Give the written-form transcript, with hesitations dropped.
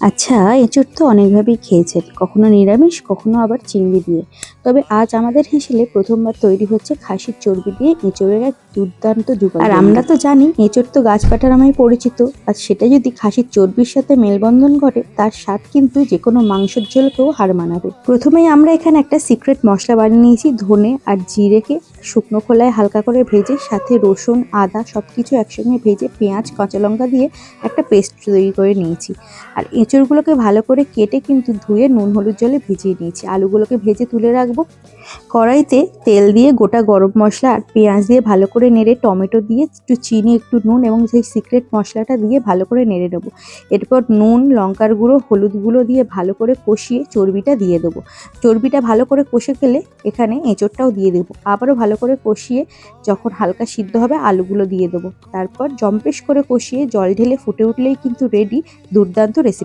আচ্ছা, এঁচোড় তো অনেকভাবেই খেয়েছেন, কখনো নিরামিষ কখনো আবার চিংড়ি দিয়ে। তবে আজ আমাদের হেসেলে প্রথমবার তৈরি হচ্ছে খাসির চর্বি দিয়ে এঁচোড়ের এক দুর্দান্ত যুগাল। আর আমরা তো জানি এঁচোড় তো গাছপাঠা নামেই পরিচিত, আর সেটা যদি খাসির চর্বির সাথে মেলবন্ধন করে তার স্বাদ কিন্তু যে কোনো মাংসের ঝোলকেও হার মানাবে। প্রথমেই আমরা এখানে একটা সিক্রেট মশলা বানিয়ে নিয়েছি। ধনে আর জিরেকে শুকনো খোলায় হালকা করে ভেজে, সাথে রসুন আদা সবকিছু একসঙ্গে ভেজে, পেঁয়াজ কাঁচা লঙ্কা দিয়ে একটা পেস্ট তৈরি করে নিয়েছি। আর এঁচড়গুলোকে ভালো করে কেটে কিন্তু ধুয়ে নুন হলুদ জলে ভিজিয়ে নিয়েছি। আলুগুলোকে ভেজে তুলে রাখবো। কড়াইতে তেল দিয়ে গোটা গরম মশলা আর পেঁয়াজ দিয়ে ভালো করে নেড়ে, টমেটো দিয়ে একটু চিনি একটু নুন এবং সেই সিক্রেট মশলাটা দিয়ে ভালো করে নেড়ে নেবো। এরপর নুন লঙ্কার গুঁড়ো হলুদ গুঁড়ো দিয়ে ভালো করে কষিয়ে চর্বিটা দিয়ে দেবো। চর্বিটা ভালো করে কষে গেলে এখানে এঁচড়টাও দিয়ে দেবো। আবারও ভালো করে কষিয়ে যখন হালকা সিদ্ধ হবে আলুগুলো দিয়ে দেবো। তারপর জম্পেশ করে কষিয়ে জল ঢেলে ফুটে উঠলেই কিন্তু রেডি দুর্দান্ত রেসিপি।